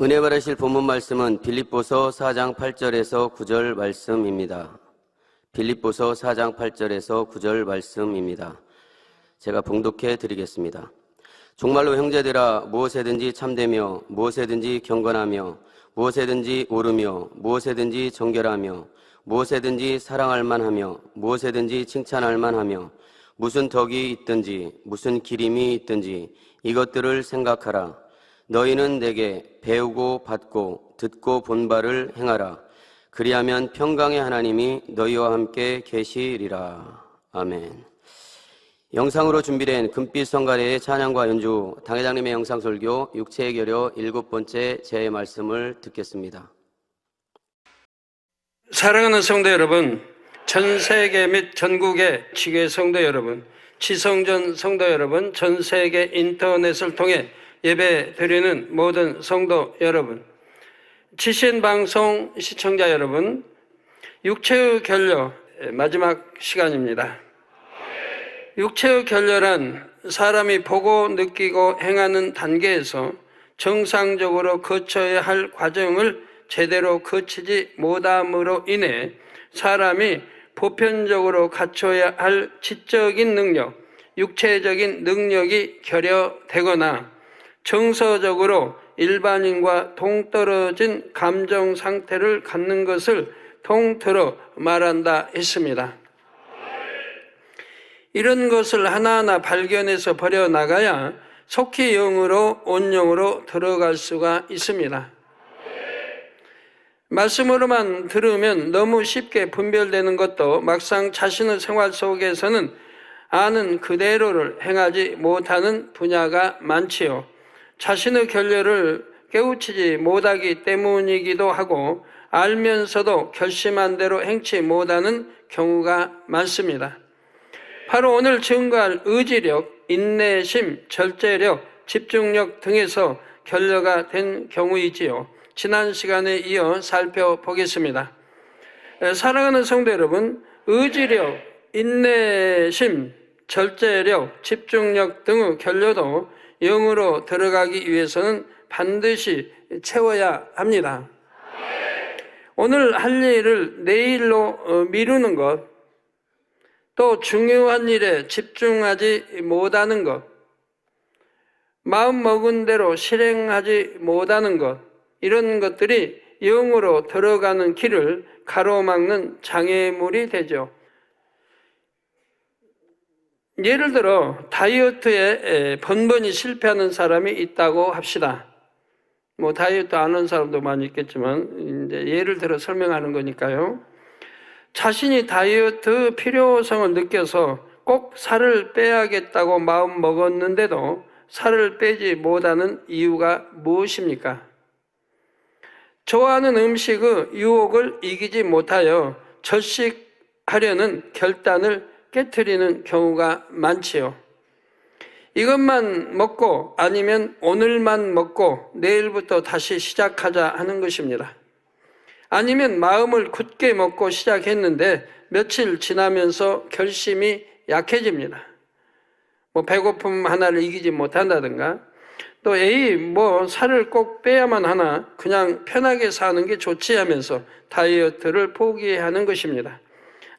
은혜 받으실 본문 말씀은 빌립보서 4장 8절에서 9절 말씀입니다. 빌립보서 4장 8절에서 9절 말씀입니다. 제가 봉독해 드리겠습니다. 정말로 형제들아, 무엇에든지 참되며 무엇에든지 경건하며 무엇에든지 오르며 무엇에든지 정결하며 무엇에든지 사랑할 만하며 무엇에든지 칭찬할 만하며 무슨 덕이 있든지 무슨 기림이 있든지 이것들을 생각하라. 너희는 내게 배우고 받고 듣고 본 바를 행하라. 그리하면 평강의 하나님이 너희와 함께 계시리라. 아멘. 영상으로 준비된 금빛 성가대의 찬양과 연주, 당회장님의 영상설교 육체의 결여 7번째 제 말씀을 듣겠습니다. 사랑하는 성도 여러분, 전 세계 및 전국의 지교회 성도 여러분, 지성전 성도 여러분, 전 세계 인터넷을 통해 예배 드리는 모든 성도 여러분, 지신방송 시청자 여러분, 육체의 결여 마지막 시간입니다. 육체의 결여란 사람이 보고 느끼고 행하는 단계에서 정상적으로 거쳐야 할 과정을 제대로 거치지 못함으로 인해 사람이 보편적으로 갖춰야 할 지적인 능력, 육체적인 능력이 결여되거나 정서적으로 일반인과 동떨어진 감정 상태를 갖는 것을 통틀어 말한다 했습니다. 이런 것을 하나하나 발견해서 버려나가야 속히 영으로 온영으로 들어갈 수가 있습니다. 말씀으로만 들으면 너무 쉽게 분별되는 것도 막상 자신의 생활 속에서는 아는 그대로를 행하지 못하는 분야가 많지요. 자신의 결여를 깨우치지 못하기 때문이기도 하고 알면서도 결심한 대로 행치 못하는 경우가 많습니다. 바로 오늘 증거할 의지력, 인내심, 절제력, 집중력 등에서 결여가 된 경우이지요. 지난 시간에 이어 살펴보겠습니다. 사랑하는 성도 여러분, 의지력, 인내심, 절제력, 집중력 등의 결여도 영으로 들어가기 위해서는 반드시 채워야 합니다. 오늘 할 일을 내일로 미루는 것, 또 중요한 일에 집중하지 못하는 것, 마음 먹은 대로 실행하지 못하는 것, 이런 것들이 영으로 들어가는 길을 가로막는 장애물이 되죠. 예를 들어 다이어트에 번번이 실패하는 사람이 있다고 합시다. 뭐 다이어트 안 하는 사람도 많이 있겠지만 이제 예를 들어 설명하는 거니까요. 자신이 다이어트 필요성을 느껴서 꼭 살을 빼야겠다고 마음 먹었는데도 살을 빼지 못하는 이유가 무엇입니까? 좋아하는 음식의 유혹을 이기지 못하여 절식하려는 결단을 깨트리는 경우가 많지요. 이것만 먹고 아니면 오늘만 먹고 내일부터 다시 시작하자 하는 것입니다. 아니면 마음을 굳게 먹고 시작했는데 며칠 지나면서 결심이 약해집니다. 뭐 배고픔 하나를 이기지 못한다든가, 또 살을 꼭 빼야만 하나, 그냥 편하게 사는 게 좋지 하면서 다이어트를 포기하는 것입니다.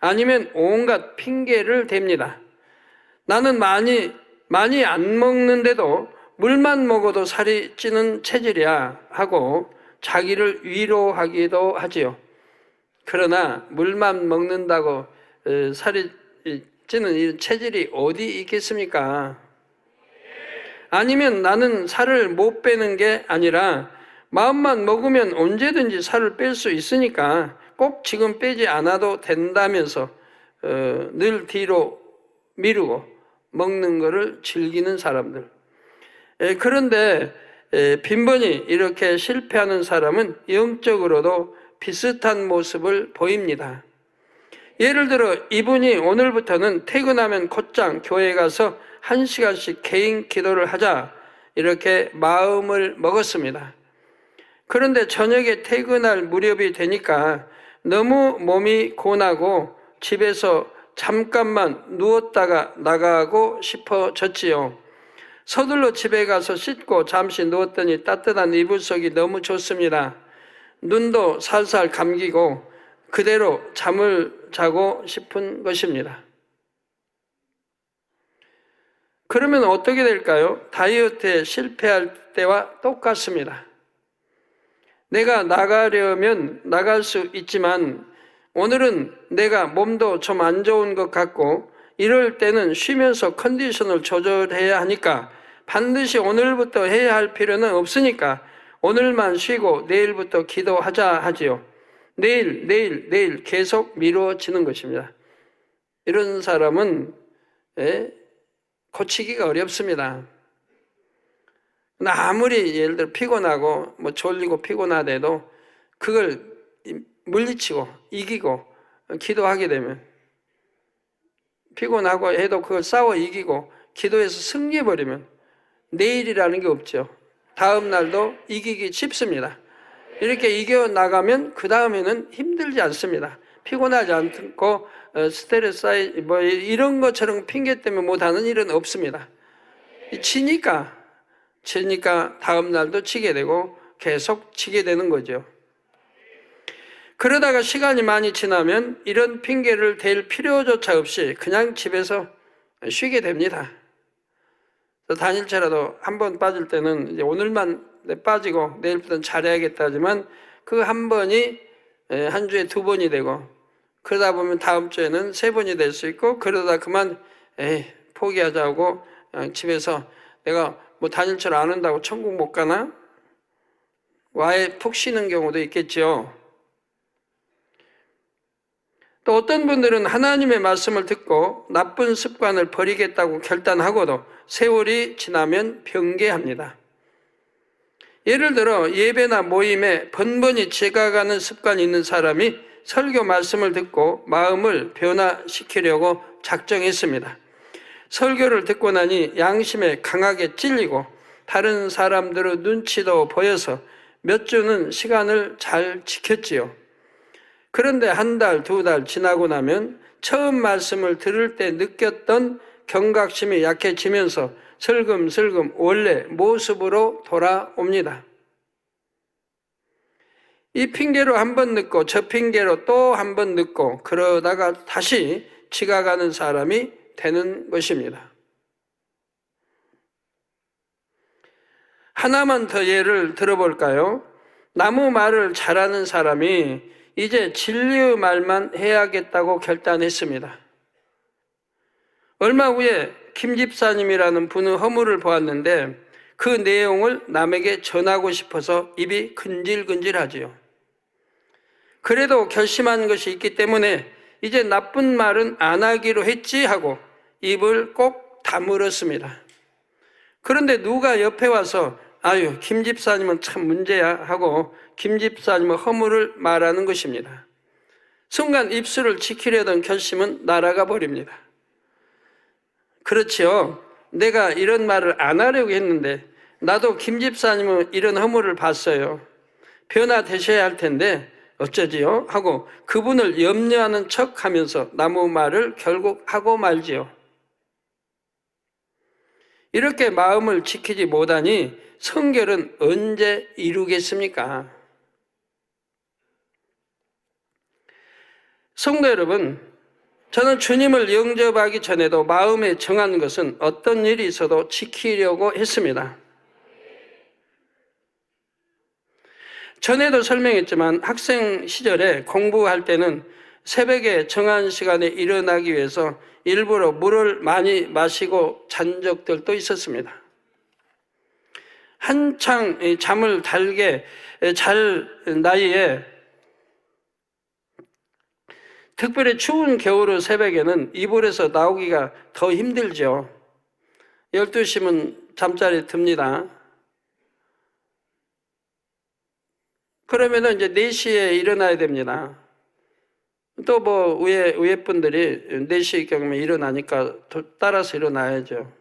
아니면 온갖 핑계를 댑니다. 나는 많이 안 먹는데도 물만 먹어도 살이 찌는 체질이야 하고 자기를 위로하기도 하지요. 그러나 물만 먹는다고 살이 찌는 이 체질이 어디 있겠습니까? 아니면 나는 살을 못 빼는 게 아니라 마음만 먹으면 언제든지 살을 뺄 수 있으니까 꼭 지금 빼지 않아도 된다면서 늘 뒤로 미루고 먹는 것을 즐기는 사람들. 그런데 빈번히 이렇게 실패하는 사람은 영적으로도 비슷한 모습을 보입니다. 예를 들어 이분이 오늘부터는 퇴근하면 곧장 교회에 가서 1시간씩 개인 기도를 하자 이렇게 마음을 먹었습니다. 그런데 저녁에 퇴근할 무렵이 되니까 너무 몸이 고나고 집에서 잠깐만 누웠다가 나가고 싶어졌지요. 서둘러 집에 가서 씻고 잠시 누웠더니 따뜻한 이불 속이 너무 좋습니다. 눈도 살살 감기고 그대로 잠을 자고 싶은 것입니다. 그러면 어떻게 될까요? 다이어트에 실패할 때와 똑같습니다. 내가 나가려면 나갈 수 있지만 오늘은 내가 몸도 좀 안 좋은 것 같고 이럴 때는 쉬면서 컨디션을 조절해야 하니까 반드시 오늘부터 해야 할 필요는 없으니까 오늘만 쉬고 내일부터 기도하자 하지요. 내일 계속 미뤄지는 것입니다. 이런 사람은 고치기가 어렵습니다. 아무리 예를 들어 피곤하고 졸리고 피곤하대도 그걸 물리치고 이기고 기도하게 되면 피곤하고 해도 그걸 싸워 이기고 기도해서 승리해버리면 내일이라는 게 없죠. 다음 날도 이기기 쉽습니다. 이렇게 이겨나가면 그 다음에는 힘들지 않습니다. 피곤하지 않고 스트레스 이런 것처럼 핑계 때문에 못하는 일은 없습니다. 지니까 다음 날도 치게 되고 계속 치게 되는 거죠. 그러다가 시간이 많이 지나면 이런 핑계를 댈 필요조차 없이 그냥 집에서 쉬게 됩니다. 단일체라도 한 번 빠질 때는 이제 오늘만 빠지고 내일부터는 잘해야겠다 하지만 그 한 번이 한 주에 2번이 되고 그러다 보면 다음 주에는 3번이 될 수 있고 그러다 그만 포기하자고 집에서 내가 단일체를 안 한다고 천국 못 가나? 아예 푹 쉬는 경우도 있겠죠. 또 어떤 분들은 하나님의 말씀을 듣고 나쁜 습관을 버리겠다고 결단하고도 세월이 지나면 변개합니다. 예를 들어 예배나 모임에 번번이 지각하는 습관이 있는 사람이 설교 말씀을 듣고 마음을 변화시키려고 작정했습니다. 설교를 듣고 나니 양심에 강하게 찔리고 다른 사람들의 눈치도 보여서 몇 주는 시간을 잘 지켰지요. 그런데 1달, 2달 지나고 나면 처음 말씀을 들을 때 느꼈던 경각심이 약해지면서 슬금슬금 원래 모습으로 돌아옵니다. 이 핑계로 한 번 늦고 저 핑계로 또 한 번 늦고 그러다가 다시 지각하는 사람이 되는 것입니다. 하나만 더 예를 들어볼까요? 나무 말을 잘하는 사람이 이제 진리의 말만 해야겠다고 결단했습니다. 얼마 후에 김 집사님이라는 분의 허물을 보았는데 그 내용을 남에게 전하고 싶어서 입이 근질근질하지요. 그래도 결심한 것이 있기 때문에 이제 나쁜 말은 안 하기로 했지 하고 입을 꼭 다물었습니다. 그런데 누가 옆에 와서 아유 김 집사님은 참 문제야 하고 김 집사님의 허물을 말하는 것입니다. 순간 입술을 지키려던 결심은 날아가 버립니다. 그렇지요. 내가 이런 말을 안 하려고 했는데 나도 김 집사님은 이런 허물을 봤어요. 변화되셔야 할 텐데 어쩌지요? 하고 그분을 염려하는 척 하면서 나무 말을 결국 하고 말지요. 이렇게 마음을 지키지 못하니 성결은 언제 이루겠습니까? 성도 여러분, 저는 주님을 영접하기 전에도 마음에 정한 것은 어떤 일이 있어도 지키려고 했습니다. 전에도 설명했지만 학생 시절에 공부할 때는 새벽에 정한 시간에 일어나기 위해서 일부러 물을 많이 마시고 잔 적들도 있었습니다. 한창 잠을 달게 잘 나이에 특별히 추운 겨울의 새벽에는 이불에서 나오기가 더 힘들죠. 12시면 잠자리 듭니다. 그러면은 이제 4시에 일어나야 됩니다. 또 위에 분들이 4시 경에 일어나니까 따라서 일어나야죠.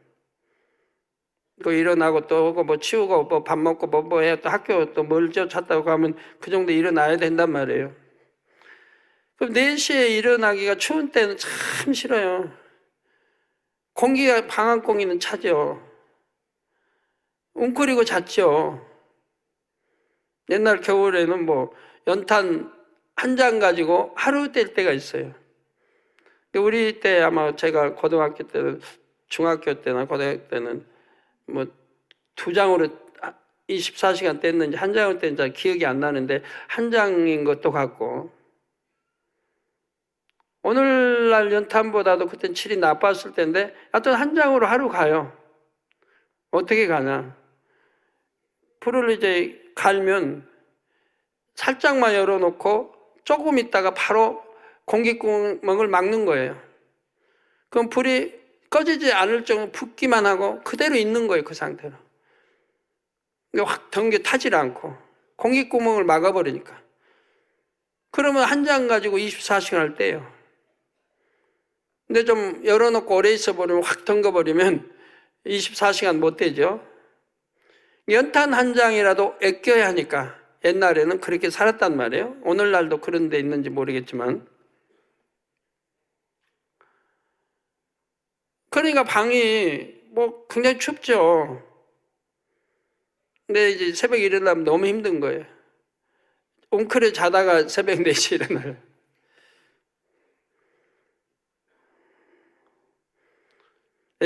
그 일어나고 또 치우고 밥 먹고 해야 또 학교 또 멀죠. 찾다고 하면 그 정도 일어나야 된단 말이에요. 그럼 4시에 일어나기가 추운 때는 참 싫어요. 방 안 공기는 차죠. 웅크리고 잤죠. 옛날 겨울에는 뭐 연탄 한 장 가지고 하루 뗄 때가 있어요. 근데 우리 때 아마 제가 고등학교 때는, 중학교 때나 고등학교 때는 뭐 2장으로 24시간 뗐는지 한 장으로 뗐는지 기억이 안 나는데 한 장인 것도 같고, 오늘날 연탄보다도 그땐 질이 나빴을 텐데 하여튼 한 장으로 하루 가요. 어떻게 가냐? 불을 이제 갈면 살짝만 열어놓고 조금 있다가 바로 공기구멍을 막는 거예요. 그럼 불이 꺼지지 않을 정도 붓기만 하고 그대로 있는 거예요. 그 상태로. 확 전기 타질 않고 공기구멍을 막아버리니까. 그러면 한 장 가지고 24시간을 떼요. 근데 좀 열어놓고 오래 있어버리면 확 덩궈버리면 24시간 못 떼죠. 연탄 한 장이라도 아껴야 하니까 옛날에는 그렇게 살았단 말이에요. 오늘날도 그런 데 있는지 모르겠지만. 그러니까 방이 뭐 굉장히 춥죠. 근데 이제 새벽에 일어나면 너무 힘든 거예요. 웅크려 자다가 새벽 4시에 일어나요.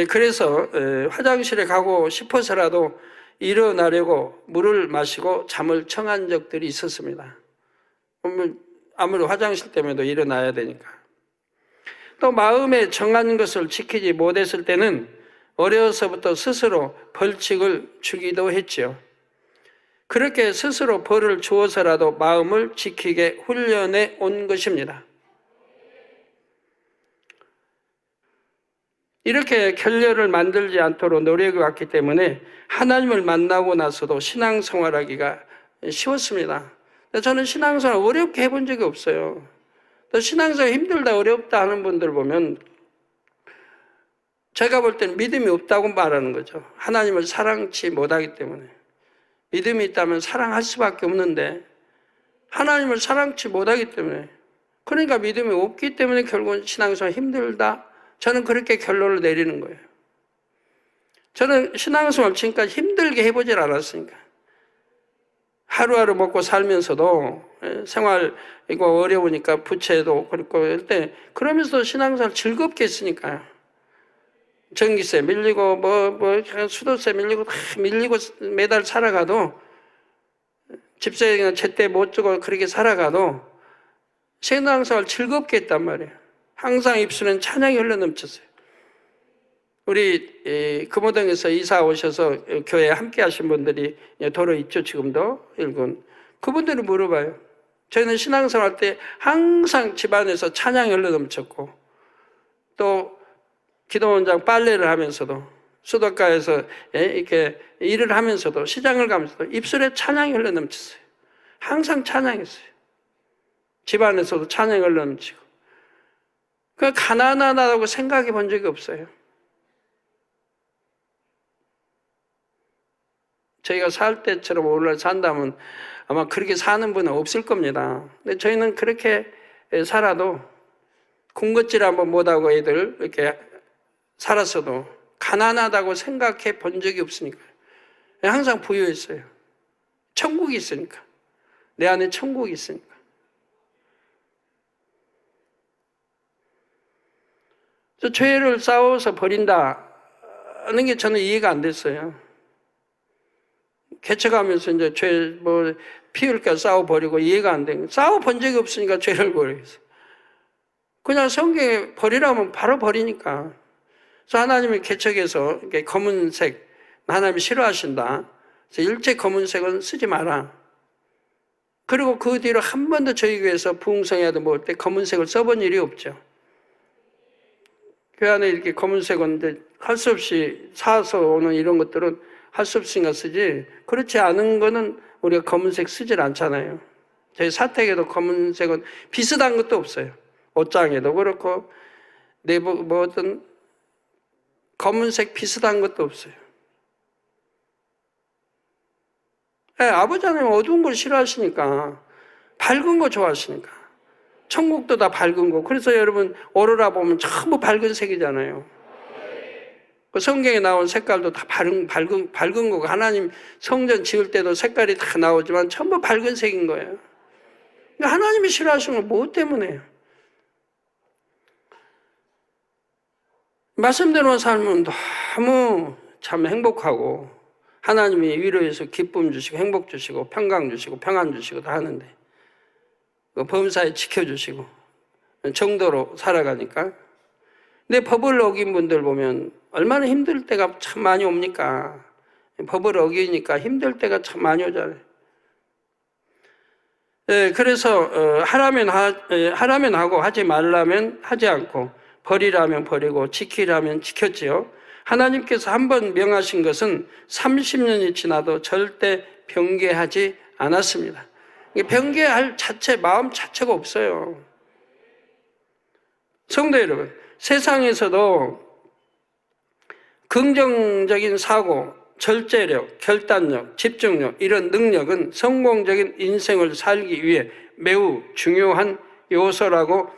그래서 화장실에 가고 싶어서라도 일어나려고 물을 마시고 잠을 청한 적들이 있었습니다. 아무리 화장실 때문에도 일어나야 되니까. 또 마음에 정한 것을 지키지 못했을 때는 어려서부터 스스로 벌칙을 주기도 했죠. 그렇게 스스로 벌을 주어서라도 마음을 지키게 훈련해 온 것입니다. 이렇게 결렬을 만들지 않도록 노력해 왔기 때문에 하나님을 만나고 나서도 신앙생활하기가 쉬웠습니다. 저는 신앙생활 어렵게 해본 적이 없어요. 신앙생활 힘들다 어렵다 하는 분들 보면 제가 볼 때는 믿음이 없다고 말하는 거죠. 하나님을 사랑치 못하기 때문에. 믿음이 있다면 사랑할 수밖에 없는데 하나님을 사랑치 못하기 때문에, 그러니까 믿음이 없기 때문에 결국은 신앙생활 힘들다, 저는 그렇게 결론을 내리는 거예요. 저는 신앙생활 지금까지 힘들게 해보질 않았으니까. 하루하루 먹고 살면서도 생활 이거 어려우니까 부채도 그렇고 할 때 그러면서도 신앙생활 즐겁게 했으니까요. 전기세 밀리고 수도세 밀리고 다 밀리고 매달 살아가도, 집세 제때 못 주고 그렇게 살아가도 신앙생활 즐겁게 했단 말이에요. 항상 입술은 찬양이 흘러넘쳤어요. 우리 금호동에서 이사 오셔서 교회에 함께 하신 분들이 도로 있죠. 지금도 일군. 그분들이 물어봐요. 저희는 신앙생활 때 항상 집안에서 찬양이 흘러넘쳤고, 또 기도원장 빨래를 하면서도, 수도가에서 이렇게 일을 하면서도, 시장을 가면서도 입술에 찬양이 흘러넘쳤어요. 항상 찬양했어요. 집안에서도 찬양이 흘러넘치고. 그 가난하다고 생각해 본 적이 없어요. 저희가 살 때처럼 오늘날 산다면 아마 그렇게 사는 분은 없을 겁니다. 근데 저희는 그렇게 살아도 군것질 한번 못하고 애들 이렇게 살았어도 가난하다고 생각해 본 적이 없으니까. 항상 부유했어요. 천국이 있으니까. 내 안에 천국이 있으니까. 죄를 싸워서 버린다는 게 저는 이해가 안 됐어요. 개척하면서 이제 죄 피울까 싸워버리고 이해가 안 되는, 싸워본 적이 없으니까 죄를 버리겠어. 그냥 성경에 버리라면 바로 버리니까. 그래서 하나님이 개척해서 검은색, 하나님이 싫어하신다. 그래서 일제 검은색은 쓰지 마라. 그리고 그 뒤로 한 번도 저희 교회에서 부흥성회도 먹을 때 검은색을 써본 일이 없죠. 교회 안에 이렇게 검은색은 할 수 없이 사서 오는 이런 것들은 할 수 없으니까 쓰지, 그렇지 않은 거는 우리가 검은색 쓰질 않잖아요. 저희 사택에도 검은색은 비슷한 것도 없어요. 옷장에도 그렇고 내부 뭐든 검은색 비슷한 것도 없어요. 아버지 하나님 어두운 걸 싫어하시니까, 밝은 거 좋아하시니까. 천국도 다 밝은 거. 그래서 여러분 오로라 보면 전부 밝은 색이잖아요. 그 성경에 나온 색깔도 다 밝은 거고, 하나님 성전 지을 때도 색깔이 다 나오지만 전부 밝은 색인 거예요. 그러니까 하나님이 싫어하시는 건 뭐 때문에요? 말씀대로 살면 너무 참 행복하고, 하나님이 위로해서 기쁨 주시고 행복 주시고 평강 주시고 평안 주시고 다 하는데, 그 범사에 지켜주시고 정도로 살아가니까. 근데 법을 어긴 분들 보면 얼마나 힘들 때가 참 많이 옵니까? 법을 어기니까 힘들 때가 참 많이 오잖아요. 그래서 하라면 하고 하지 말라면 하지 않고, 버리라면 버리고 지키라면 지켰지요. 하나님께서 한번 명하신 것은 30년이 지나도 절대 변개하지 않았습니다. 변개할 마음 자체가 없어요. 성도 여러분, 세상에서도 긍정적인 사고, 절제력, 결단력, 집중력, 이런 능력은 성공적인 인생을 살기 위해 매우 중요한 요소라고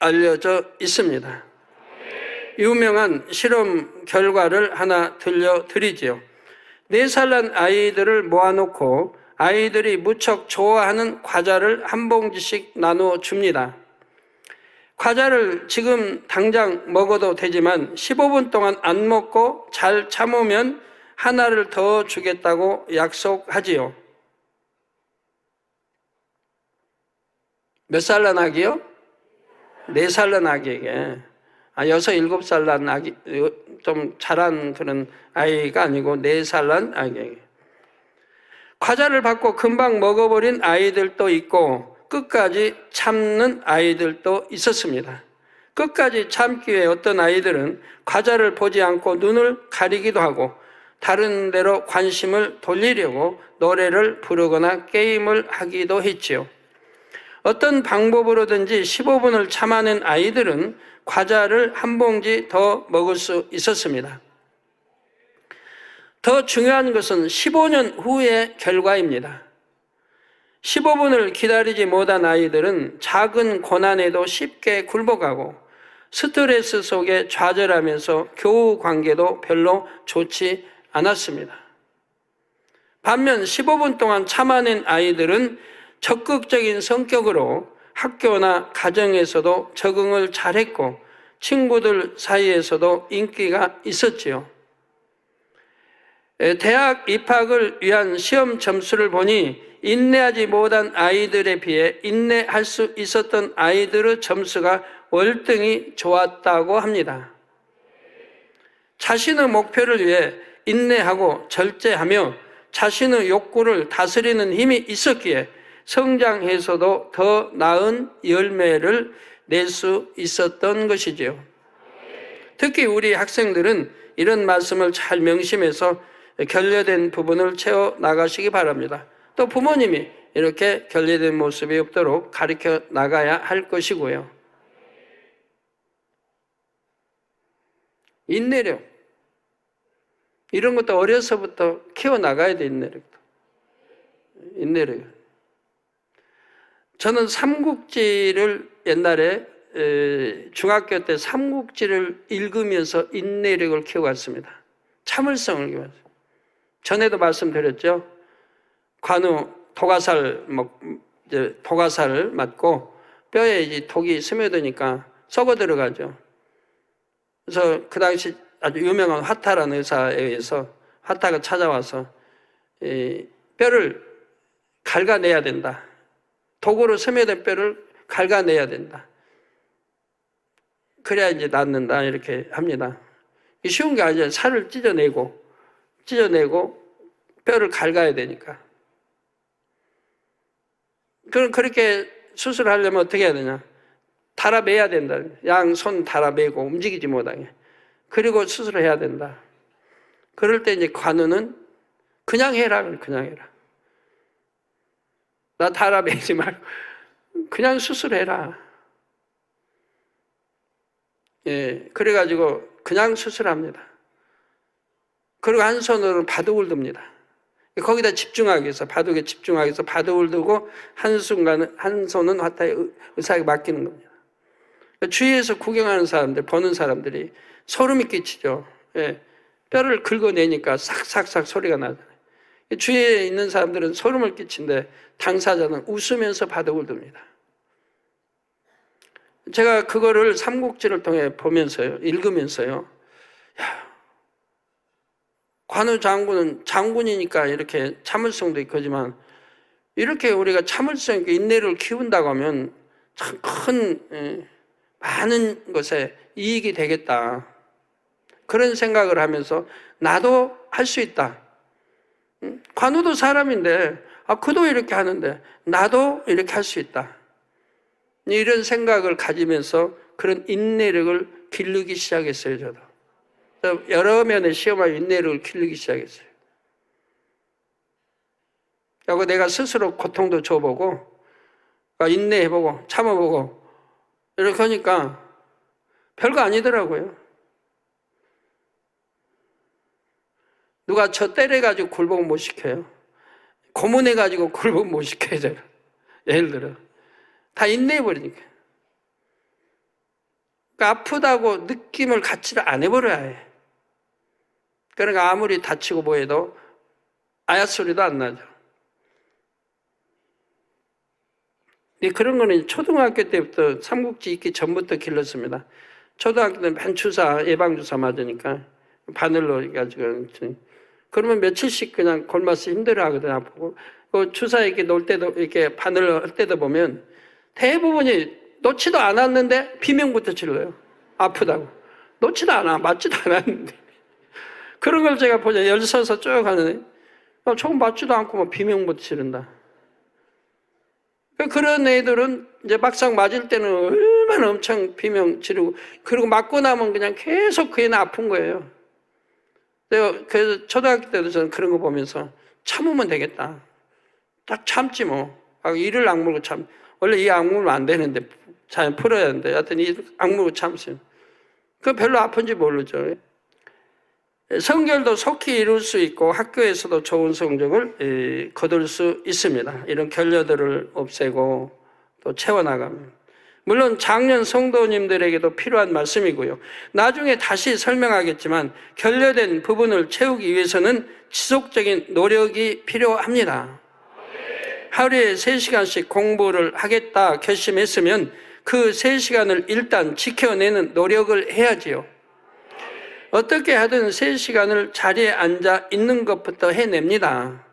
알려져 있습니다. 유명한 실험 결과를 하나 들려드리지요. 4살 난 아이들을 모아놓고 아이들이 무척 좋아하는 과자를 한 봉지씩 나눠줍니다. 과자를 지금 당장 먹어도 되지만 15분 동안 안 먹고 잘 참으면 하나를 더 주겠다고 약속하지요. 몇 살 난 아기요? 4살 난 아기에게. 6, 7살 난 아기, 좀 자란 그런 아이가 아니고 4살 난 아기에게. 과자를 받고 금방 먹어버린 아이들도 있고 끝까지 참는 아이들도 있었습니다. 끝까지 참기 위해 어떤 아이들은 과자를 보지 않고 눈을 가리기도 하고 다른 데로 관심을 돌리려고 노래를 부르거나 게임을 하기도 했지요. 어떤 방법으로든지 15분을 참아낸 아이들은 과자를 한 봉지 더 먹을 수 있었습니다. 더 중요한 것은 15년 후의 결과입니다. 15분을 기다리지 못한 아이들은 작은 고난에도 쉽게 굴복하고 스트레스 속에 좌절하면서 교우 관계도 별로 좋지 않았습니다. 반면 15분 동안 참아낸 아이들은 적극적인 성격으로 학교나 가정에서도 적응을 잘했고 친구들 사이에서도 인기가 있었지요. 대학 입학을 위한 시험 점수를 보니 인내하지 못한 아이들에 비해 인내할 수 있었던 아이들의 점수가 월등히 좋았다고 합니다. 자신의 목표를 위해 인내하고 절제하며 자신의 욕구를 다스리는 힘이 있었기에 성장해서도 더 나은 열매를 낼 수 있었던 것이지요. 특히 우리 학생들은 이런 말씀을 잘 명심해서 결여된 부분을 채워 나가시기 바랍니다. 또 부모님이 이렇게 결여된 모습이 없도록 가르쳐 나가야 할 것이고요. 인내력, 이런 것도 어려서부터 키워나가야 돼. 인내력. 저는 삼국지를 옛날에 중학교 때 삼국지를 읽으면서 인내력을 키워갔습니다. 참을성을 키워갔어요. 전에도 말씀드렸죠. 관우 독화살 독화살을 맞고 뼈에 이제 독이 스며드니까 썩어 들어가죠. 그래서 그 당시 아주 유명한 화타라는 의사에 의해서 화타가 찾아와서 뼈를 갉아내야 된다. 독으로 스며든 뼈를 갉아내야 된다. 그래야 이제 낫는다. 이렇게 합니다. 쉬운 게 아니라 살을 찢어내고 뼈를 갉아야 되니까. 그럼 그렇게 수술하려면 어떻게 해야 되냐? 달아매야 된다. 양손 달아매고 움직이지 못하게. 그리고 수술을 해야 된다. 그럴 때 이제 관우는 그냥 해라. 나 달아매지 말고 그냥 수술해라. 그래가지고 그냥 수술합니다. 그리고 한 손으로 바둑을 둡니다. 거기다 집중하기 위해서, 바둑에 집중하기 위해서 바둑을 두고 한 손은 화타의 의사에게 맡기는 겁니다. 주위에서 구경하는 사람들, 보는 사람들이 소름이 끼치죠. 예, 뼈를 긁어내니까 싹싹싹 소리가 나잖아요. 주위에 있는 사람들은 소름을 끼친데 당사자는 웃으면서 바둑을 둡니다. 제가 그거를 삼국지를 통해 보면서요, 읽으면서요, 야, 관우 장군은 장군이니까 이렇게 참을성도 있거지만 이렇게 우리가 참을성 있게 인내를 키운다고 하면 참 큰, 많은 것에 이익이 되겠다. 그런 생각을 하면서 나도 할 수 있다. 관우도 사람인데, 그도 이렇게 하는데 나도 이렇게 할 수 있다. 이런 생각을 가지면서 그런 인내력을 기르기 시작했어요, 저도. 여러 면의 시험하여 인내력을 기르기 시작했어요. 그리고 내가 스스로 고통도 줘보고, 인내해보고, 참아보고, 이렇게 하니까 별거 아니더라고요. 누가 저 때려가지고 굴복 못 시켜요. 고문해가지고 굴복 못 시켜요, 제가. 예를 들어. 다 인내해버리니까. 그러니까 아프다고 느낌을 갖지를 안 해버려야 해. 그러니까 아무리 다치고 뭐해도 아야 소리도 안 나죠. 그런 거는 초등학교 때부터 삼국지 있기 전부터 길렀습니다. 초등학교 때 맨 주사, 예방주사 맞으니까 바늘로 해가지고 그러면 며칠씩 그냥 골마서 힘들어 하거든, 아프고. 그 주사 이렇게 놓을 때도, 이렇게 바늘로 할 때도 보면 대부분이 놓지도 않았는데 비명부터 질러요. 아프다고. 놓지도 않아. 맞지도 않았는데. 그런 걸 제가 보자. 열 서서 쭉 하는데, 조금 맞지도 않고 뭐 비명부터 지른다. 그런 애들은 이제 막상 맞을 때는 얼마나 엄청 비명 지르고, 그리고 맞고 나면 그냥 계속 그 애는 아픈 거예요. 그래서 초등학교 때도 저는 그런 거 보면서 참으면 되겠다. 딱 참지 뭐. 이를 악물고 참. 원래 이 악물면 안 되는데, 잘 풀어야 하는데, 하여튼 이 악물고 참으세요. 그 별로 아픈지 모르죠. 성결도 속히 이룰 수 있고 학교에서도 좋은 성적을 거둘 수 있습니다. 이런 결여들을 없애고 또 채워나가면. 물론 작년 성도님들에게도 필요한 말씀이고요. 나중에 다시 설명하겠지만 결여된 부분을 채우기 위해서는 지속적인 노력이 필요합니다. 하루에 3시간씩 공부를 하겠다 결심했으면 그 3시간을 일단 지켜내는 노력을 해야지요. 어떻게 하든 3시간을 자리에 앉아 있는 것부터 해냅니다.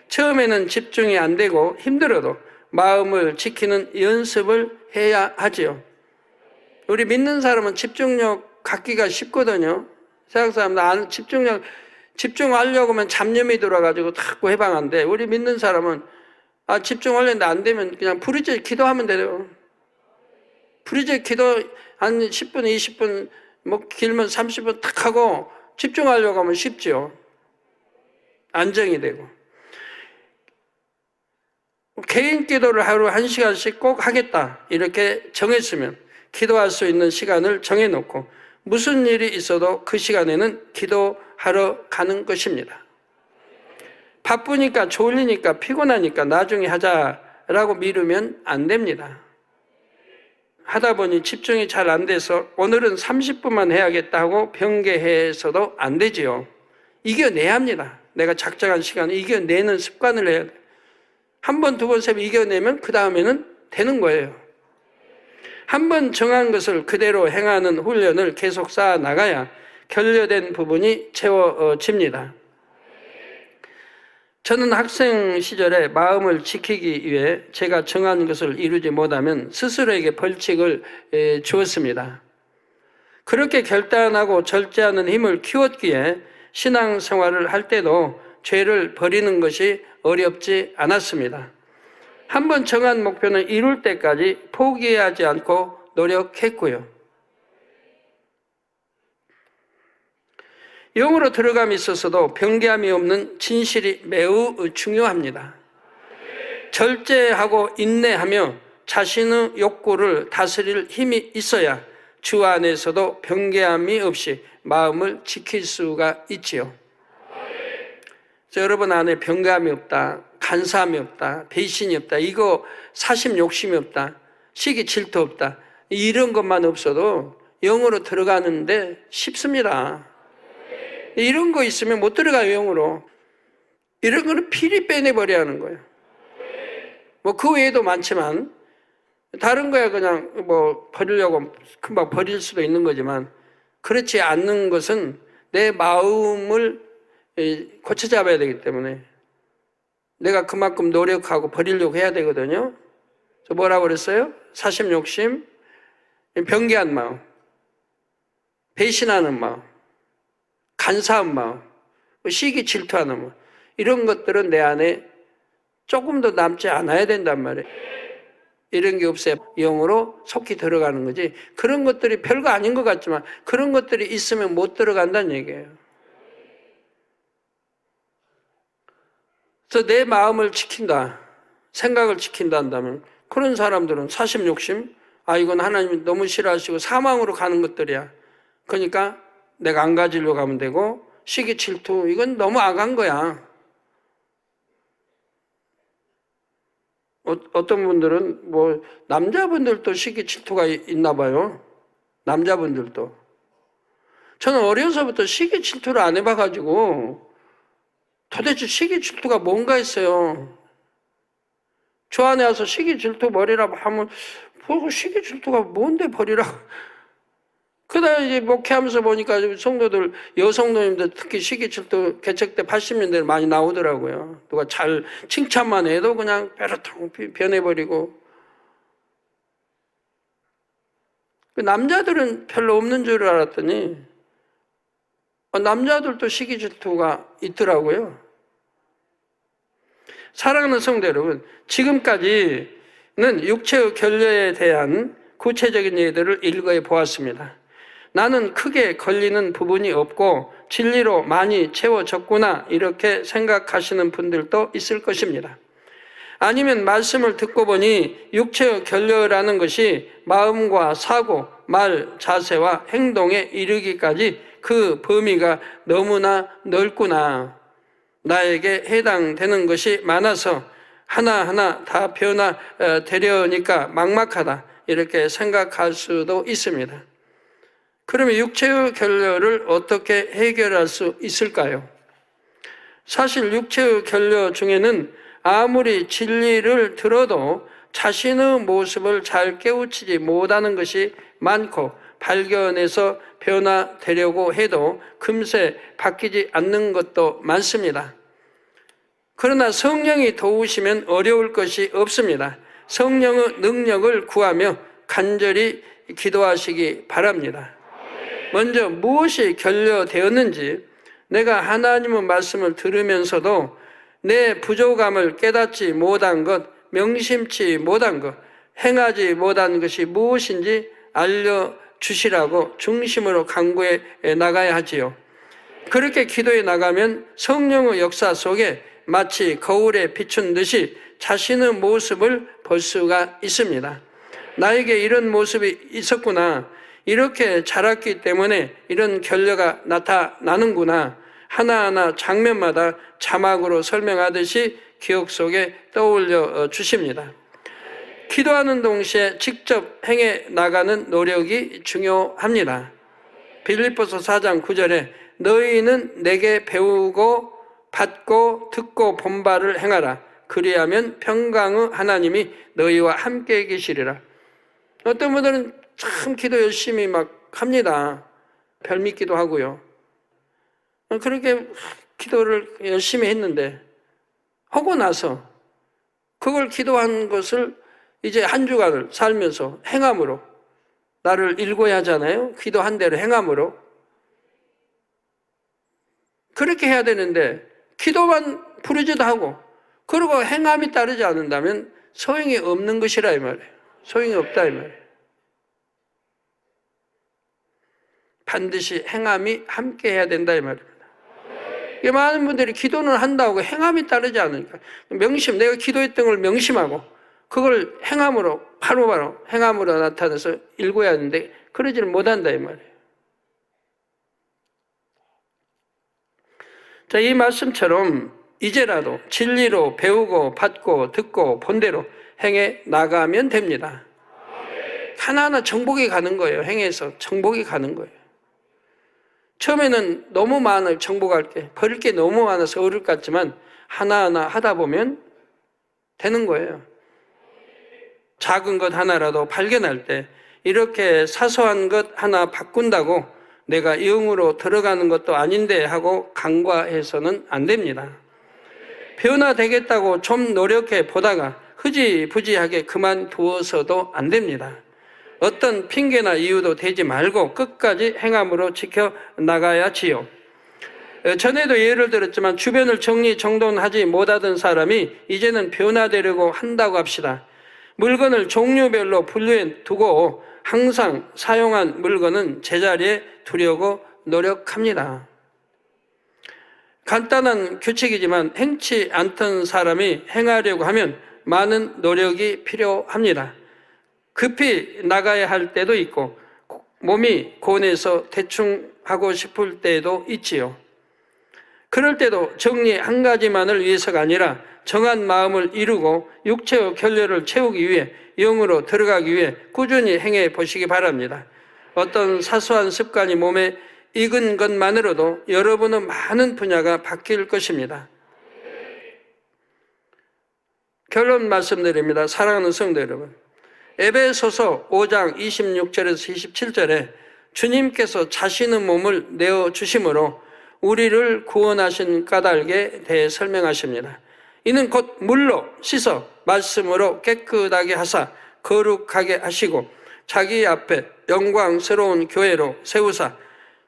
처음에는 집중이 안 되고 힘들어도 마음을 지키는 연습을 해야 하지요. 우리 믿는 사람은 집중력 갖기가 쉽거든요. 세상 사람들 집중하려고 하면 잡념이 들어가지고 자꾸 해방한데, 우리 믿는 사람은 집중하려는데 안 되면 그냥 부르짖어 기도하면 돼요. 부르짖어 기도 한 10분, 20분, 뭐 길면 30분 탁 하고 집중하려고 하면 쉽죠. 안정이 되고. 개인 기도를 하루 1시간씩 꼭 하겠다 이렇게 정했으면 기도할 수 있는 시간을 정해놓고 무슨 일이 있어도 그 시간에는 기도하러 가는 것입니다. 바쁘니까 졸리니까 피곤하니까 나중에 하자라고 미루면 안 됩니다. 하다 보니 집중이 잘 안 돼서 오늘은 30분만 해야겠다 하고 변개해서도 안 되지요. 이겨내야 합니다. 내가 작정한 시간을 이겨내는 습관을 해야 돼요. 한 번, 두 번, 세 번 이겨내면 그 다음에는 되는 거예요. 한 번 정한 것을 그대로 행하는 훈련을 계속 쌓아 나가야 결여된 부분이 채워집니다. 저는 학생 시절에 마음을 지키기 위해 제가 정한 것을 이루지 못하면 스스로에게 벌칙을 주었습니다. 그렇게 결단하고 절제하는 힘을 키웠기에 신앙생활을 할 때도 죄를 버리는 것이 어렵지 않았습니다. 한번 정한 목표는 이룰 때까지 포기하지 않고 노력했고요. 영으로 들어감에 있어서도 변개함이 없는 진실이 매우 중요합니다. 절제하고 인내하며 자신의 욕구를 다스릴 힘이 있어야 주 안에서도 변개함이 없이 마음을 지킬 수가 있지요. 여러분 안에 변개함이 없다, 간사함이 없다, 배신이 없다, 이거 사심 욕심이 없다, 시기 질투 없다, 이런 것만 없어도 영으로 들어가는데 쉽습니다. 이런 거 있으면 못 들어가요, 영으로. 이런 거는 필히 빼내버려야 하는 거예요. 뭐 그 외에도 많지만 다른 거야 그냥 뭐 버리려고 금방 버릴 수도 있는 거지만 그렇지 않는 것은 내 마음을 고쳐 잡아야 되기 때문에 내가 그만큼 노력하고 버리려고 해야 되거든요. 저 뭐라고 그랬어요? 사심, 욕심, 변개한 마음, 배신하는 마음, 간사한 마음, 시기 질투하는 마음, 이런 것들은 내 안에 조금 더 남지 않아야 된단 말이에요. 이런 게 없어야 영으로 속히 들어가는 거지. 그런 것들이 별거 아닌 것 같지만 그런 것들이 있으면 못 들어간다는 얘기예요. 그래서 내 마음을 지킨다, 생각을 지킨다 한다면 그런 사람들은 사심, 욕심, 이건 하나님이 너무 싫어하시고 사망으로 가는 것들이야. 그러니까 내가 안 가지려고 하면 되고, 시기, 질투, 이건 너무 악한 거야. 어떤 분들은 뭐 남자분들도 시기, 질투가 있나 봐요. 남자분들도. 저는 어려서부터 시기, 질투를 안 해봐가지고 도대체 시기, 질투가 뭔가 했어요. 저 안에 와서 시기, 질투 버리라고 하면 뭐 시기, 질투가 뭔데 버리라고. 그러다 이제 목회하면서 보니까 성도들, 여성도님들 특히 시기, 질투 개척 때 80년대에 많이 나오더라고요. 누가 잘 칭찬만 해도 그냥 뾰로통 변해버리고. 남자들은 별로 없는 줄 알았더니 남자들도 시기, 질투가 있더라고요. 사랑하는 성도 여러분, 지금까지는 육체의 결례에 대한 구체적인 예들을 일거에 보았습니다. 나는 크게 걸리는 부분이 없고 진리로 많이 채워졌구나 이렇게 생각하시는 분들도 있을 것입니다. 아니면 말씀을 듣고 보니 육체의 결례라는 것이 마음과 사고, 말, 자세와 행동에 이르기까지 그 범위가 너무나 넓구나. 나에게 해당되는 것이 많아서 하나하나 다 변화되려니까 막막하다 이렇게 생각할 수도 있습니다. 그러면 육체의 결례를 어떻게 해결할 수 있을까요? 사실 육체의 결례 중에는 아무리 진리를 들어도 자신의 모습을 잘 깨우치지 못하는 것이 많고 발견해서 변화되려고 해도 금세 바뀌지 않는 것도 많습니다. 그러나 성령이 도우시면 어려울 것이 없습니다. 성령의 능력을 구하며 간절히 기도하시기 바랍니다. 먼저 무엇이 결례되었는지 내가 하나님의 말씀을 들으면서도 내 부족함을 깨닫지 못한 것, 명심치 못한 것, 행하지 못한 것이 무엇인지 알려주시라고 중심으로 간구해 나가야 하지요. 그렇게 기도해 나가면 성령의 역사 속에 마치 거울에 비춘 듯이 자신의 모습을 볼 수가 있습니다. 나에게 이런 모습이 있었구나. 이렇게 자랐기 때문에 이런 결례가 나타나는구나. 하나하나 장면마다 자막으로 설명하듯이 기억 속에 떠올려 주십니다. 기도하는 동시에 직접 행해 나가는 노력이 중요합니다. 빌립보서 4장 9절에 너희는 내게 배우고 받고 듣고 본 바를 행하라. 그리하면 평강의 하나님이 너희와 함께 계시리라. 어떤 분들은 참 기도 열심히 막 합니다. 별 믿기도 하고요. 그렇게 기도를 열심히 했는데 하고 나서 그걸 기도한 것을 이제 한 주간을 살면서 행함으로 나를 일궈야 하잖아요. 기도한 대로 행함으로. 그렇게 해야 되는데 기도만 부르지도 하고 그리고 행함이 따르지 않는다면 소용이 없는 것이라 이 말이에요. 소용이 없다 이 말이에요. 반드시 행함이 함께 해야 된다 이 말입니다. 많은 분들이 기도는 한다고 행함이 따르지 않으니까 명심, 내가 기도했던 걸 명심하고 그걸 행함으로 바로바로 행함으로 나타내서 일궈야 하는데 그러지를 못한다 이 말이에요. 자, 이 말씀처럼 이제라도 진리로 배우고 받고 듣고 본대로 행해 나가면 됩니다. 하나하나 정복이 가는 거예요. 행해서 정복이 가는 거예요. 처음에는 너무 많아, 정복할 게, 버릴 게 너무 많아서 어려울 것 같지만 하나하나 하다 보면 되는 거예요. 작은 것 하나라도 발견할 때 이렇게 사소한 것 하나 바꾼다고 내가 영으로 들어가는 것도 아닌데 하고 간과해서는 안 됩니다. 변화되겠다고 좀 노력해 보다가 흐지부지하게 그만두어서도 안 됩니다. 어떤 핑계나 이유도 대지 말고 끝까지 행함으로 지켜나가야지요. 전에도 예를 들었지만 주변을 정리정돈하지 못하던 사람이 이제는 변화되려고 한다고 합시다. 물건을 종류별로 분류해 두고 항상 사용한 물건은 제자리에 두려고 노력합니다. 간단한 규칙이지만 행치 않던 사람이 행하려고 하면 많은 노력이 필요합니다. 급히 나가야 할 때도 있고 몸이 고뇌해서 대충 하고 싶을 때도 있지요. 그럴 때도 정리 한 가지만을 위해서가 아니라 정한 마음을 이루고 육체의 결례를 채우기 위해 영으로 들어가기 위해 꾸준히 행해 보시기 바랍니다. 어떤 사소한 습관이 몸에 익은 것만으로도 여러분의 많은 분야가 바뀔 것입니다. 결론 말씀드립니다. 사랑하는 성도 여러분, 에베소서 5장 26절에서 27절에 주님께서 자신의 몸을 내어주심으로 우리를 구원하신 까닭에 대해 설명하십니다. 이는 곧 물로 씻어 말씀으로 깨끗하게 하사 거룩하게 하시고 자기 앞에 영광스러운 교회로 세우사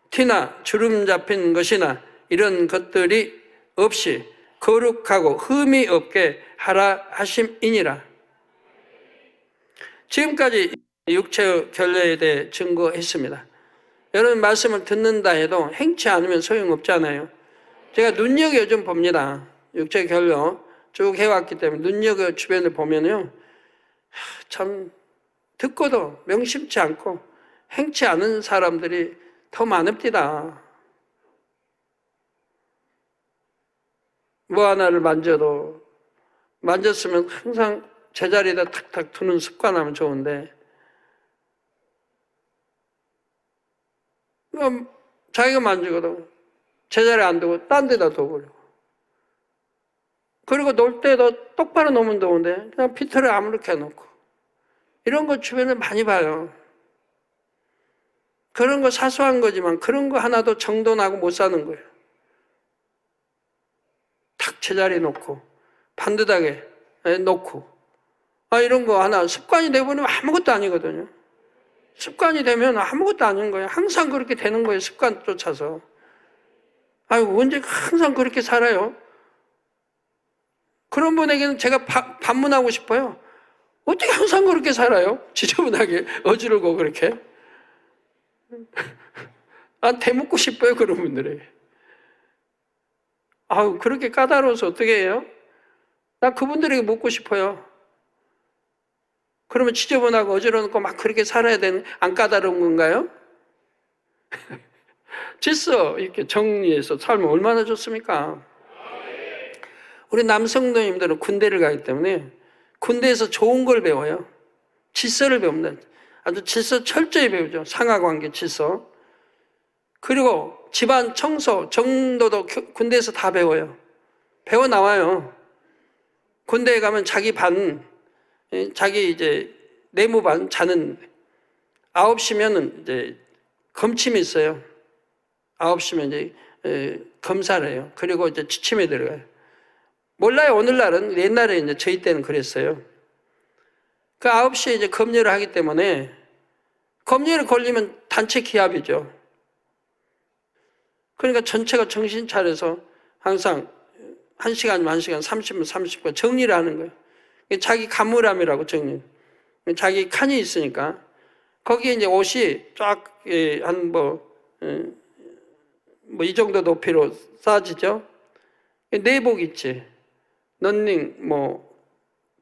티나 주름 잡힌 것이나 이런 것들이 없이 거룩하고 흠이 없게 하라 하심이니라. 지금까지 육체의 결례에 대해 증거했습니다. 여러분 말씀을 듣는다 해도 행치 않으면 소용없잖아요. 제가 눈여겨 좀 봅니다. 육체 결례 쭉 해왔기 때문에 눈여겨 주변을 보면요, 참 듣고도 명심치 않고 행치 않은 사람들이 더 많읍니다. 뭐 하나를 만졌으면 항상 제자리에다 탁탁 두는 습관하면 좋은데, 자기가 만지고도 제자리에 안 두고 딴 데다 둬버리고, 그리고 놀 때도 똑바로 놓으면 좋은데 그냥 피트를 아무렇게 해놓고, 이런 거 주변에 많이 봐요. 그런 거 사소한 거지만 그런 거 하나도 정돈하고 못 사는 거예요. 탁 제자리에 놓고 반듯하게 놓고, 이런 거 하나 습관이 되버리면 아무것도 아니거든요. 습관이 되면 아무것도 아닌 거예요. 항상 그렇게 되는 거예요. 습관 쫓아서. 언제 항상 그렇게 살아요? 그런 분에게는 제가 반문하고 싶어요. 어떻게 항상 그렇게 살아요? 지저분하게 어지르고 그렇게. 대묻고 싶어요, 그런 분들에게. 그렇게 까다로워서 어떻게 해요? 나 그분들에게 묻고 싶어요. 그러면 지저분하고 어지러놓고 막 그렇게 살아야 되는, 안 까다로운 건가요? 질서 이렇게 정리해서 살면 얼마나 좋습니까? 우리 남성도님들은 군대를 가기 때문에 군대에서 좋은 걸 배워요. 질서를 배웁니다. 아주 질서 철저히 배우죠. 상하관계 질서. 그리고 집안 청소 정도도 군대에서 다 배워요. 배워 나와요. 군대에 가면 자기 이제 내무반 자는 9시면은 이제 검침이 있어요. 9시면 이제 검사를 해요. 그리고 이제 취침에 들어가요. 몰라요. 오늘날은, 옛날에 이제 저희 때는 그랬어요. 그 9시에 이제 검열을 하기 때문에, 검열에 걸리면 단체 기합이죠. 그러니까 전체가 정신 차려서 항상 1시간이면 1시간, 30분, 30분 정리를 하는 거예요. 자기 가물함이라고 정리. 자기 칸이 있으니까. 거기에 이제 옷이 쫙, 이 정도 높이로 쌓아지죠. 내복 있지. 런닝,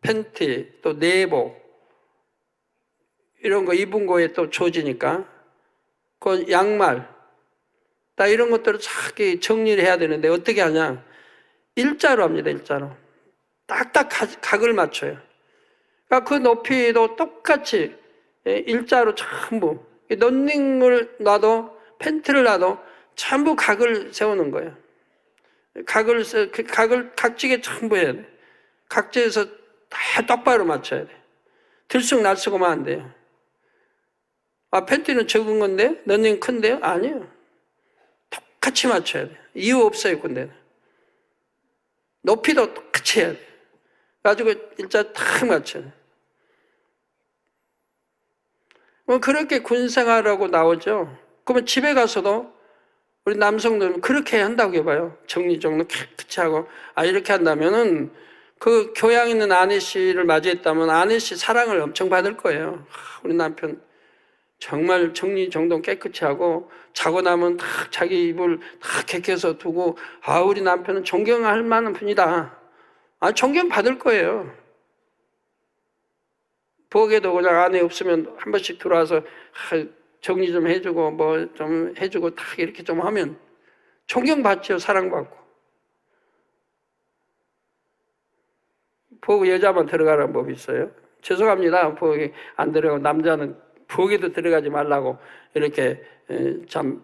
팬티, 또 내복. 이런 거 입은 거에 또 조지니까. 그 양말. 다 이런 것들을 자기 정리를 해야 되는데 어떻게 하냐. 일자로 합니다, 일자로. 딱딱 각을 맞춰요. 그러니까 그 높이도 똑같이 일자로 전부. 런닝을 놔도 팬티를 놔도 전부 각을 세우는 거예요. 각지게 전부 해야 돼. 각지에서 다 똑바로 맞춰야 돼. 들쑥날쑥하면 안 돼요. 아, 팬티는 적은 건데? 런닝 큰데요? 아니에요. 똑같이 맞춰야 돼. 이유 없어요, 군대는. 높이도 똑같이 해야 돼. 가지고 일자 탁 맞춰야 돼. 뭐 그렇게 군생활하고 나오죠. 그러면 집에 가서도 우리 남성들은 그렇게 한다고 해봐요. 정리정돈 깨끗이 하고. 아, 이렇게 한다면은 그 교양 있는 아내 씨를 맞이했다면 아내 씨 사랑을 엄청 받을 거예요. 우리 남편 정말 정리정돈 깨끗이 하고 자고 나면 탁 자기 이불 탁 개켜서 두고 아, 우리 남편은 존경할 만한 분이다. 아, 존경 받을 거예요. 부엌에도 그냥 아내 없으면 한 번씩 들어와서 정리 좀 해주고 뭐 좀 해주고 딱 이렇게 좀 하면 존경받죠. 사랑받고. 부엌 여자만 들어가라는 법이 있어요. 죄송합니다. 부엌에 안 들어가고 남자는 부엌에도 들어가지 말라고 이렇게 참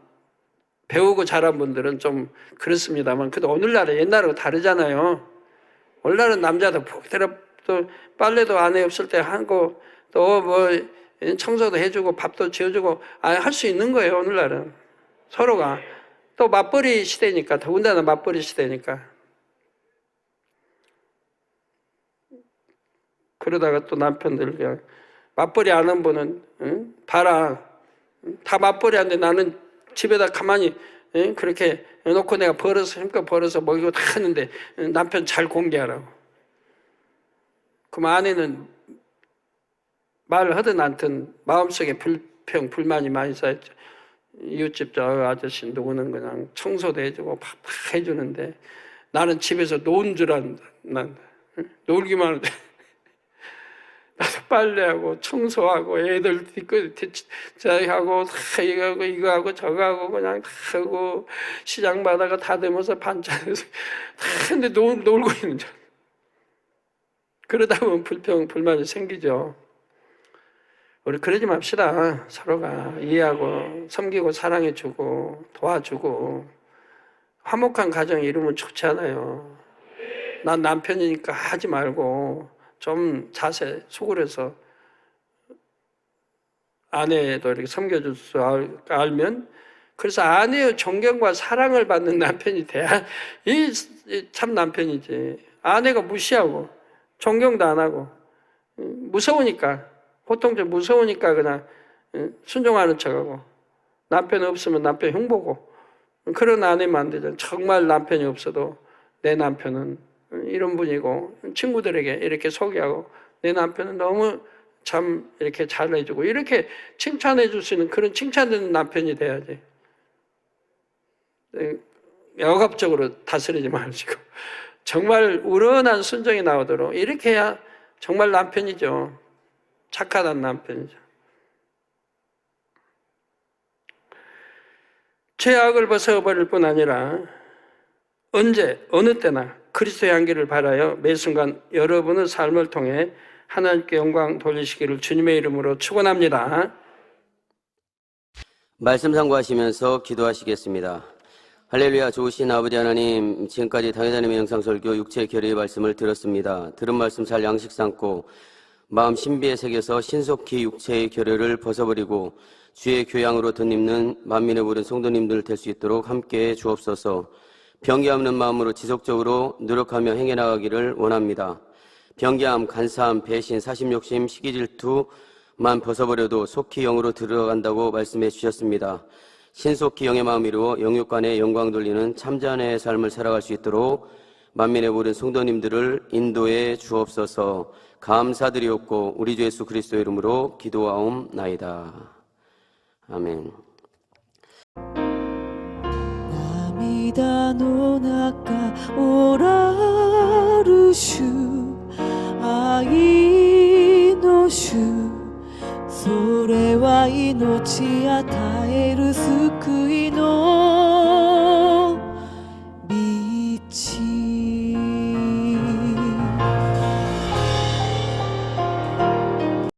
배우고 자란 분들은 좀 그렇습니다만 그래도 오늘날은 옛날하고 다르잖아요. 오늘날은 남자도 부엌 들어 또 빨래도 아내 없을 때 하고 또 뭐 청소도 해주고 밥도 지어주고 할 수 있는 거예요. 오늘날은 서로가 또 맞벌이 시대니까 더군다나 맞벌이 시대니까 그러다가 또 남편들 그냥 맞벌이 안 한 분은 봐라 다 맞벌이 하는데 나는 집에다 가만히 그렇게 놓고 내가 힘껏 벌어서 먹이고 다 하는데 남편 잘 공개하라고. 그럼 아내는 말을 하든 않든 마음속에 불평, 불만이 많이 쌓였죠. 이웃집 저 아저씨 누구는 그냥 청소도 해주고 밥 해주는데 나는 집에서 노는 줄 안다. 난 놀기만 하는데 나도 빨래하고 청소하고 애들 하고 이거 하고 저거 하고 그냥 다 하고 시장 바다가 다듬어서 반찬해서 근데 놀고 있는 줄. 그러다 보면 불평, 불만이 생기죠. 우리 그러지 맙시다. 서로가 이해하고 섬기고 사랑해주고 도와주고 화목한 가정 이루면 좋지 않아요. 난 남편이니까 하지 말고 좀 자세 수그려서 아내도 이렇게 섬겨줄 수 알면 그래서 아내의 존경과 사랑을 받는 남편이 돼야 이 참 남편이지. 아내가 무시하고 존경도 안 하고 무서우니까 보통 좀 무서우니까 그냥 순종하는 척하고 남편 없으면 남편 흉보고 그런 아내면 안 되잖아요. 정말 남편이 없어도 내 남편은 이런 분이고 친구들에게 이렇게 소개하고 내 남편은 너무 참 이렇게 잘해주고 이렇게 칭찬해 줄 수 있는 그런 칭찬되는 남편이 돼야지. 억압적으로 다스리지 마시고 정말 우러난 순종이 나오도록 이렇게 해야 정말 남편이죠. 착하단 남편이죠. 죄악을 벗어버릴 뿐 아니라 언제 어느 때나 그리스도의 향기를 바라여 매 순간 여러분의 삶을 통해 하나님께 영광 돌리시기를 주님의 이름으로 축원합니다. 말씀 상고하시면서 기도하시겠습니다. 할렐루야. 좋으신 아버지 하나님, 지금까지 당회자님의 영상설교 육체 결의의 말씀을 들었습니다. 들은 말씀 잘 양식 삼고 마음 신비에 새겨서 신속히 육체의 결여를 벗어버리고 주의 교양으로 덧입는 만민의 모든 성도님들 될 수 있도록 함께해 주옵소서. 병기 없는 마음으로 지속적으로 노력하며 행해 나가기를 원합니다. 병기함, 간사함, 배신, 사심욕심, 시기질투만 벗어버려도 속히 영으로 들어간다고 말씀해 주셨습니다. 신속히 영의 마음 이루어 영육간에 영광 돌리는 참전의 삶을 살아갈 수 있도록 만민의 모든 성도님들을 인도해 주옵소서. 감사드리옵고 우리 주 예수 그리스도의 이름으로 기도하옵나이다. 아멘. 涙の中おらる主愛の主それは命与える救いの